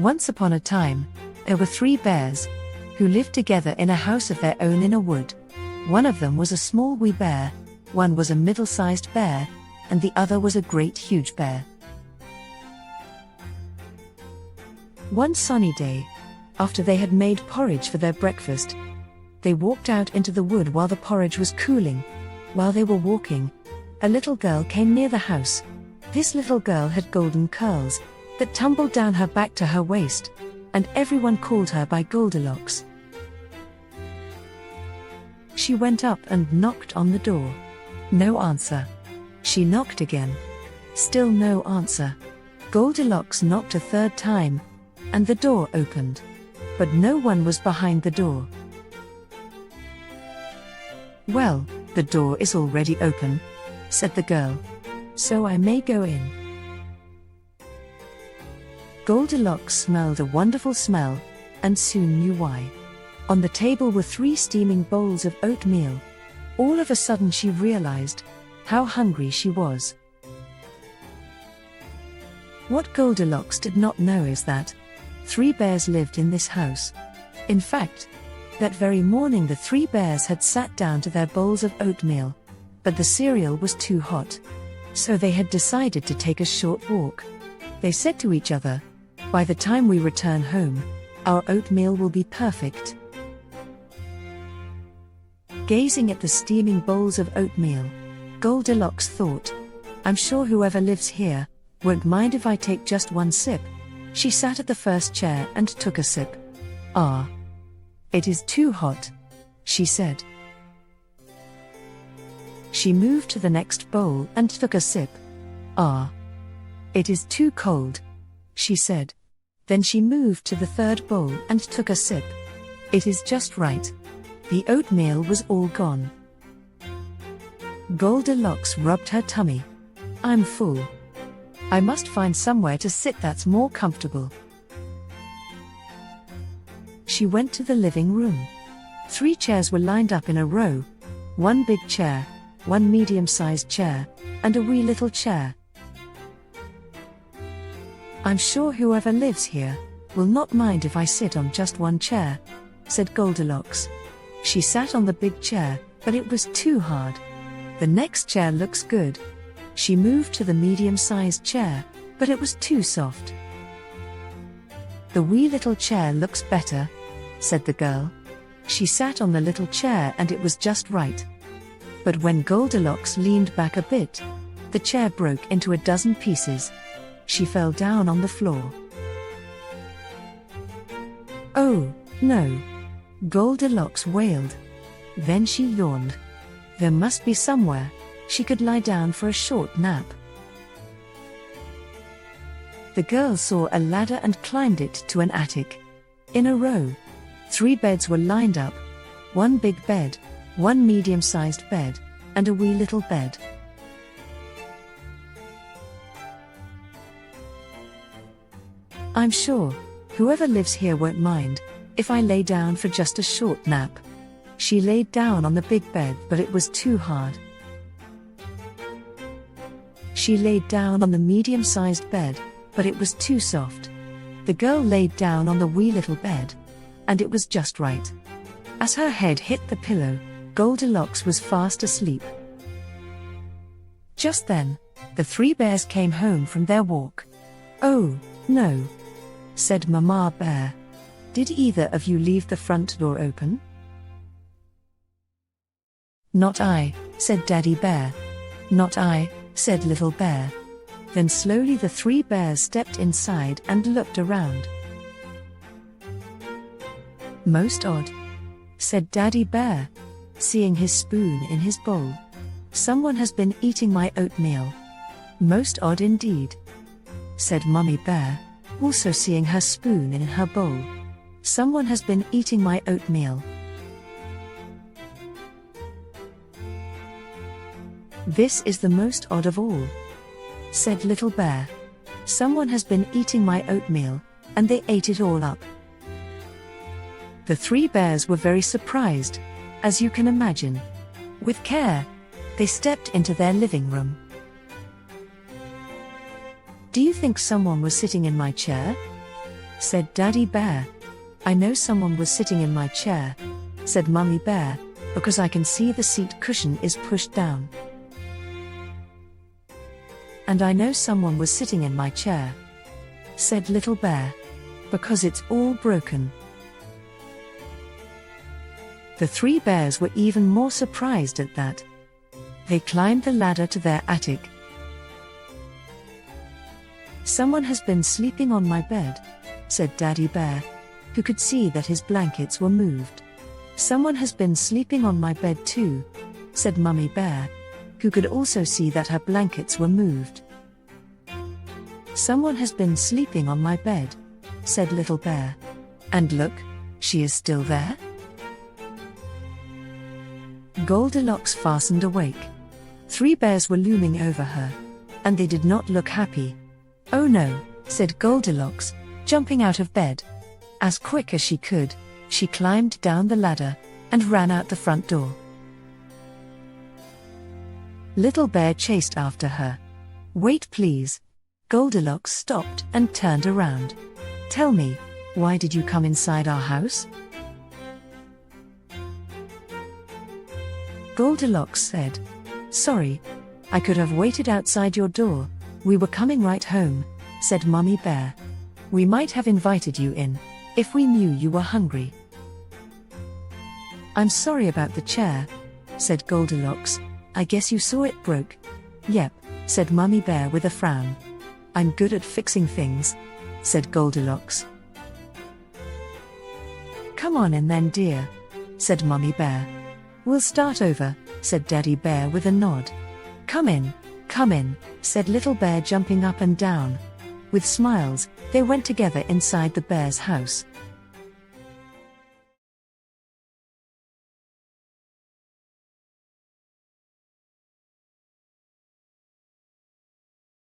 Once upon a time, there were 3 bears, who lived together in a house of their own in a wood. One of them was a small wee bear, one was a middle-sized bear, and the other was a great huge bear. One sunny day, after they had made porridge for their breakfast, they walked out into the wood while the porridge was cooling. While they were walking, a little girl came near the house. This little girl had golden curls that tumbled down her back to her waist, and everyone called her by Goldilocks. She went up and knocked on the door. No answer. She knocked again. Still no answer. Goldilocks knocked a 3rd time, and the door opened. But no one was behind the door. "Well, the door is already open," said the girl, "so I may go in." Goldilocks smelled a wonderful smell, and soon knew why. On the table were 3 steaming bowls of oatmeal. All of a sudden she realized how hungry she was. What Goldilocks did not know is that 3 bears lived in this house. In fact, that very morning the 3 bears had sat down to their bowls of oatmeal, but the cereal was too hot. So they had decided to take a short walk. They said to each other, "By the time we return home, our oatmeal will be perfect." Gazing at the steaming bowls of oatmeal, Goldilocks thought, "I'm sure whoever lives here won't mind if I take just one sip." She sat at the first chair and took a sip. "Ah, it is too hot," she said. She moved to the next bowl and took a sip. "Ah, it is too cold," she said. Then she moved to the 3rd bowl and took a sip. "It is just right." The oatmeal was all gone. Goldilocks rubbed her tummy. "I'm full. I must find somewhere to sit that's more comfortable." She went to the living room. 3 chairs were lined up in a row. 1 big chair, 1 medium-sized chair, and a wee little chair. "I'm sure whoever lives here will not mind if I sit on just one chair," said Goldilocks. She sat on the big chair, but it was too hard. "The next chair looks good." She moved to the medium-sized chair, but it was too soft. "The wee little chair looks better," said the girl. She sat on the little chair and it was just right. But when Goldilocks leaned back a bit, the chair broke into a dozen pieces. She fell down on the floor. "Oh, no!" Goldilocks wailed. Then she yawned. There must be somewhere she could lie down for a short nap. The girl saw a ladder and climbed it to an attic. In a row, 3 beds were lined up. 1 big bed, 1 medium-sized bed, and a wee little bed. "I'm sure whoever lives here won't mind if I lay down for just a short nap." She laid down on the big bed, but it was too hard. She laid down on the medium-sized bed, but it was too soft. The girl laid down on the wee little bed, and it was just right. As her head hit the pillow, Goldilocks was fast asleep. Just then, the 3 bears came home from their walk. "Oh, no," said Mama Bear. "Did either of you leave the front door open?" "Not I," said Daddy Bear. "Not I," said Little Bear. Then slowly the 3 bears stepped inside and looked around. "Most odd," said Daddy Bear, seeing his spoon in his bowl. "Someone has been eating my oatmeal." "Most odd indeed," said Mummy Bear, also seeing her spoon in her bowl. "Someone has been eating my oatmeal." "This is the most odd of all," said Little Bear. "Someone has been eating my oatmeal, and they ate it all up." The 3 bears were very surprised, as you can imagine. With care, they stepped into their living room. "Do you think someone was sitting in my chair?" said Daddy Bear. I know someone was sitting in my chair, said Mummy Bear, because I can see the seat cushion is pushed down. And I know someone was sitting in my chair, said Little Bear, because it's all broken. The three bears were even more surprised at that. They climbed the ladder to their attic. Someone has been sleeping on my bed, said Daddy Bear, who could see that his blankets were moved. Someone has been sleeping on my bed too, said Mummy Bear, who could also see that her blankets were moved. Someone has been sleeping on my bed, said Little Bear. And look, she is still there? Goldilocks fastened awake. Three bears were looming over her, and they did not look happy. Oh no, said Goldilocks, jumping out of bed. As quick as she could, she climbed down the ladder and ran out the front door. Little Bear chased after her. Wait please. Goldilocks stopped and turned around. Tell me, why did you come inside our house? Goldilocks said, Sorry, I could have waited outside your door. We were coming right home, said Mummy Bear. We might have invited you in, if we knew you were hungry. I'm sorry about the chair, said Goldilocks. I guess you saw it broke. Yep, said Mummy Bear with a frown. I'm good at fixing things, said Goldilocks. Come on in then, dear, said Mummy Bear. We'll start over, said Daddy Bear with a nod. Come in, said Little Bear jumping up and down. With smiles, they went together inside the bear's house.